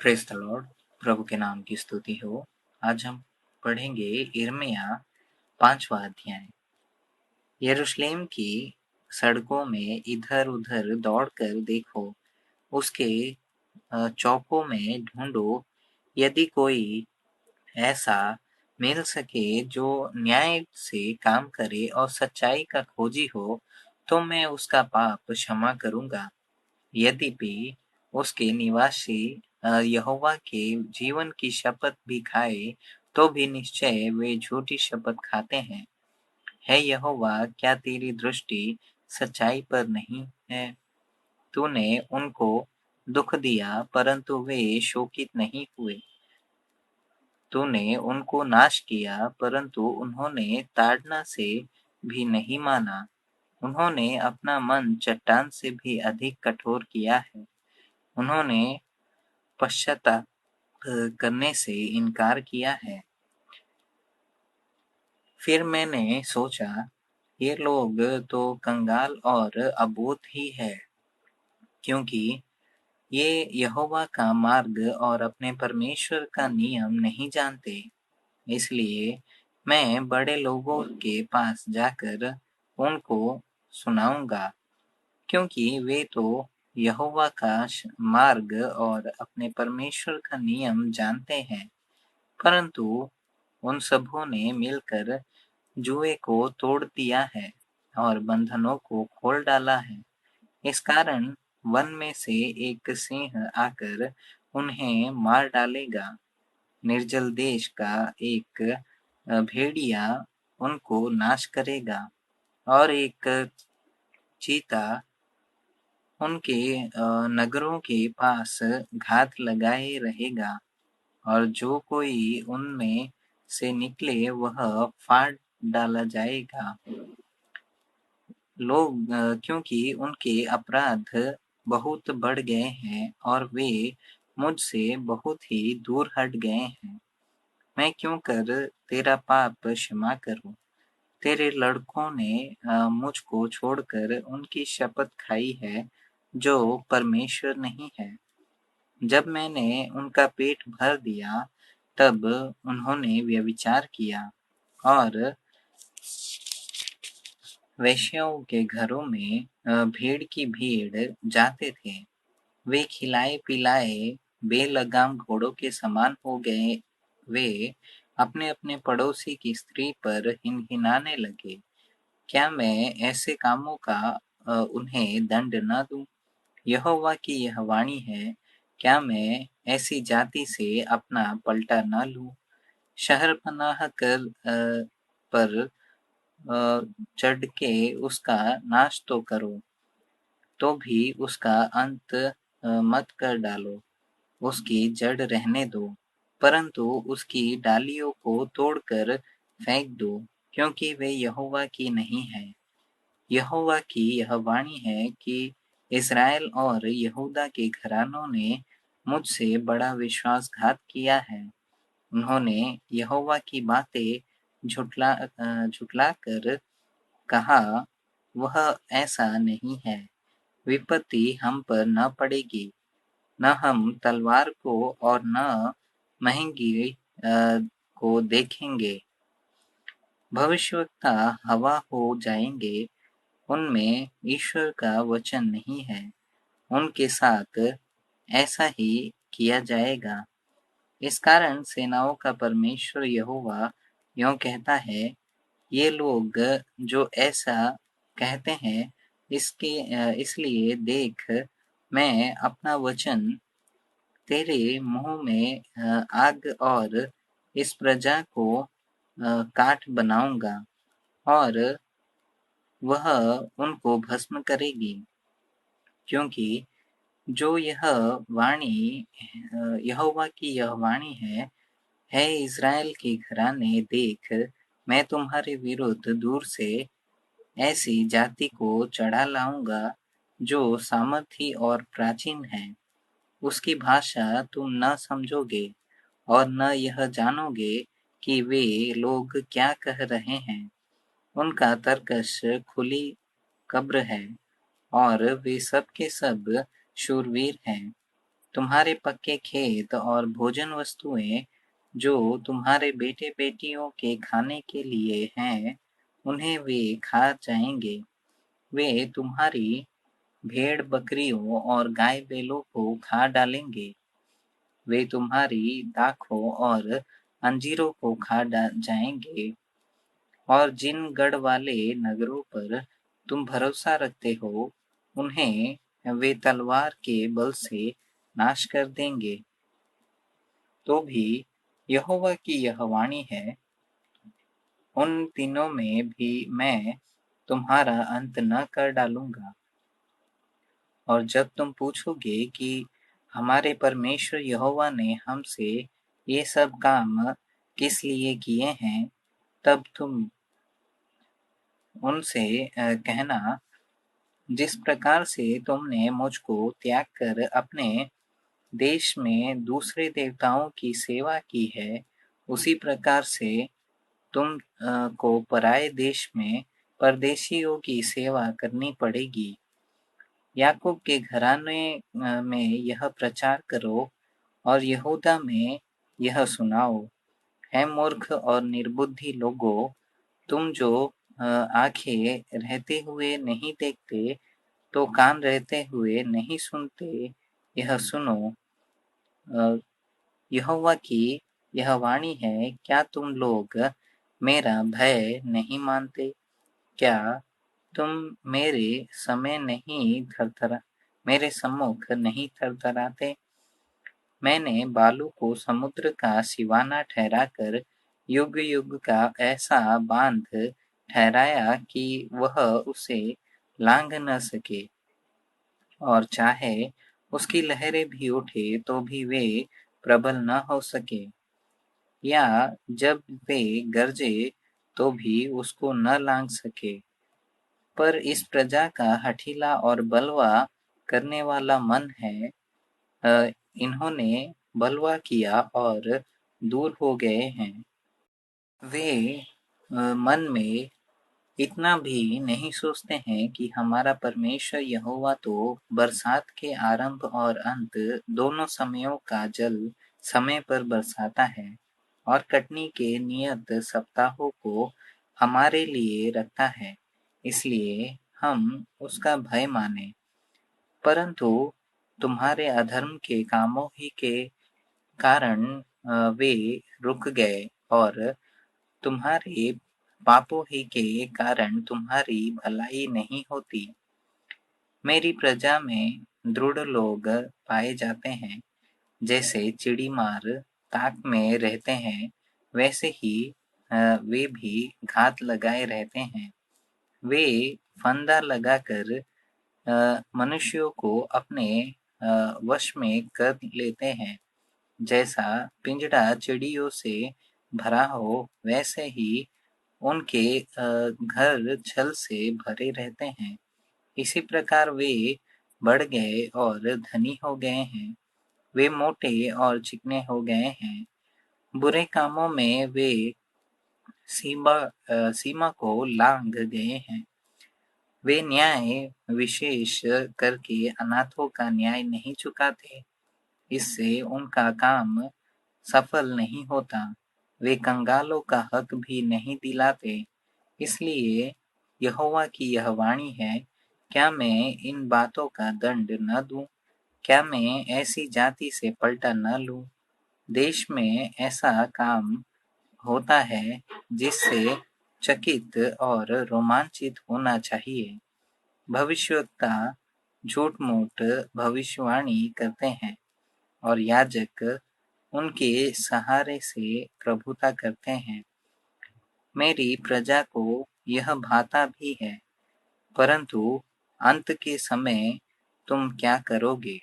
Praise the Lord. प्रभु के नाम की स्तुति हो। आज हम पढ़ेंगे यिर्मयाह 5वां अध्याय। यरूशलेम की सड़कों में इधर-उधर दौड़कर देखो, उसके चौकों में ढूंढो, यदि कोई ऐसा मिल सके जो न्याय से काम करे और सच्चाई का खोजी हो, तो मैं उसका पाप क्षमा करूँगा। यद्यपि उसके निवासी यहोवा के जीवन की शपथ भी खाए, तो भी निश्चय वे झूठी शपथ खाते हैं। हे यहोवा, क्या तेरी दृष्टि सच्चाई पर नहीं है? तूने उनको दुख दिया, परंतु वे शोकित नहीं हुए। तूने उनको नाश किया, परंतु उन्होंने ताड़ना से भी नहीं माना। उन्होंने अपना मन चट्टान से भी अधिक कठोर किया है। उन्होंने पश्चाताप करने से इनकार किया है। फिर मैंने सोचा, ये लोग तो कंगाल और अबोध ही है, क्योंकि ये यहोवा का मार्ग और अपने परमेश्वर का नियम नहीं जानते। इसलिए मैं बड़े लोगों के पास जाकर उनको सुनाऊंगा, क्योंकि वे तो यहोवा का मार्ग और अपने परमेश्वर का नियम जानते हैं। परंतु उन सबों ने मिलकर जुए को तोड़ दिया है और बंधनों को खोल डाला है। इस कारण वन में से एक सिंह आकर उन्हें मार डालेगा। निर्जल देश का एक भेड़िया उनको नाश करेगा और एक चीता उनके नगरों के पास घात लगाए रहेगा, और जो कोई उनमें से निकले वह फाड़ डाला जाएगा। क्योंकि उनके अपराध बहुत बढ़ गए हैं और वे मुझसे बहुत ही दूर हट गए हैं। मैं क्यों कर तेरा पाप क्षमा करूं? तेरे लड़कों ने मुझको छोड़कर उनकी शपथ खाई है, जो परमेश्वर नहीं है। जब मैंने उनका पेट भर दिया, तब उन्होंने व्यभिचार किया और वेश्याओं के घरों में भीड़ की भीड़ जाते थे। वे खिलाए-पिलाए बेलगाम घोड़ों के समान हो गए। वे अपने-अपने पड़ोसी की स्त्री पर हिनहिनाने लगे। क्या मैं ऐसे कामों का उन्हें दंड न दूं? यहोवा की यह वाणी है, क्या मैं ऐसी जाति से अपना पलटा न लूं? शहरपनाह पर चढ़ के उसका नाश तो करो, तो भी उसका अंत मत कर डालो। उसकी जड़ रहने दो, परंतु उसकी डालियों को तोड़कर फेंक दो, क्योंकि वे यहोवा की नहीं है। यहोवा की यह वाणी है कि इस्राएल और यहूदा के घरानों ने मुझसे बड़ा विश्वासघात किया है। उन्होंने यहोवा की बातें झुठलाकर कहा, वह ऐसा नहीं है। विपत्ति हम पर न पड़ेगी, न हम तलवार को और न महंगी को देखेंगे। भविष्यवक्ता हवा हो जाएंगे, उनमें ईश्वर का वचन नहीं है। उनके साथ ऐसा ही किया जाएगा। इस कारण सेनाओं का परमेश्वर यहोवा यूं कहता है, ये लोग जो ऐसा कहते हैं, इसलिए देख, मैं अपना वचन तेरे मुंह में आग और इस प्रजा को काठ बनाऊंगा, और वह उनको भस्म करेगी। क्योंकि जो यहोवा की यह वाणी है इस्राएल के घराने, देख, मैं तुम्हारे विरुद्ध दूर से ऐसी जाति को चढ़ा लाऊंगा, जो सामर्थी और प्राचीन है। उसकी भाषा तुम न समझोगे और न यह जानोगे कि वे लोग क्या कह रहे हैं। उनका तर्कश खुली कब्र है और वे सब के सब शूरवीर हैं। तुम्हारे पक्के खेत और भोजन वस्तुएं जो तुम्हारे बेटे बेटियों के खाने के लिए हैं, उन्हें वे खा जाएंगे। वे तुम्हारी भेड़ बकरियों और गाय बैलों को खा डालेंगे। वे तुम्हारी दाखों और अंजीरों को खा जाएंगे। और जिन गढ़ वाले नगरों पर तुम भरोसा रखते हो, उन्हें वे तलवार के बल से नाश कर देंगे। तो भी यहोवा की यह वाणी है, उन दिनों में भी मैं तुम्हारा अंत न कर डालूंगा। और जब तुम पूछोगे कि हमारे परमेश्वर यहोवा ने हमसे ये सब काम किस लिए किए हैं, तब तुम उनसे कहना, जिस प्रकार से तुमने मुझको त्याग कर अपने देश में दूसरे देवताओं की सेवा की है, उसी प्रकार से तुम को पराए देश में परदेशियों की सेवा करनी पड़ेगी। याकूब के घराने में यह प्रचार करो और यहूदा में यह सुनाओ, हे मूर्ख और निर्बुद्धि लोगों, तुम जो आंखें रहते हुए नहीं देखते, तो कान रहते हुए नहीं सुनते, यह सुनो। यहोवा की यह वाणी है, क्या तुम लोग मेरा भय नहीं मानते? क्या तुम मेरे सम्मुख नहीं थरथराते? मैंने बालू को समुद्र का सिवाना ठहराकर युग युग का ऐसा बांध ठहराया कि वह उसे लांघ न सके, और चाहे उसकी लहरें भी उठे तो भी वे प्रबल न हो सके, या जब वे गरजे तो भी उसको न लांघ सके। पर इस प्रजा का हठीला और बलवा करने वाला मन है, इन्होंने बलवा किया और दूर हो गए हैं। वे मन में इतना भी नहीं सोचते हैं कि हमारा परमेश्वर यहोवा तो बरसात के आरंभ और अंत दोनों समयों का जल समय पर बरसाता है, और कटनी के नियत सप्ताहों को हमारे लिए रखता है, इसलिए हम उसका भय माने। परंतु तुम्हारे अधर्म के कामों ही के कारण वे रुक गए, और तुम्हारे पापों ही के कारण तुम्हारी भलाई नहीं होती। मेरी प्रजा में दृढ़ लोग पाए जाते हैं, जैसे चिड़ीमार ताक में रहते हैं, वैसे ही वे भी घात लगाए रहते हैं। वे फंदा लगाकर मनुष्यों को अपने वश में कर लेते हैं। जैसा पिंजड़ा चिड़ियों से भरा हो, वैसे ही उनके घर छल से भरे रहते हैं। इसी प्रकार वे बढ़ गए और धनी हो गए हैं। वे मोटे और चिकने हो गए हैं। बुरे कामों में वे सीमा को लांघ गए हैं। वे न्याय विशेष करके अनाथों का न्याय नहीं चुकाते, इससे उनका काम सफल नहीं होता। वे कंगालों का हक भी नहीं दिलाते। इसलिए यहोवा की यह वाणी है, क्या मैं इन बातों का दंड न दूं? क्या मैं ऐसी जाति से पलटा न लूं? देश में ऐसा काम होता है जिससे चकित और रोमांचित होना चाहिए। भविष्यवक्ता झूठ-मूठ भविष्यवाणी करते हैं, और याजक उनके सहारे से प्रभुता करते हैं। मेरी प्रजा को यह भाता भी है, परंतु अंत के समय तुम क्या करोगे?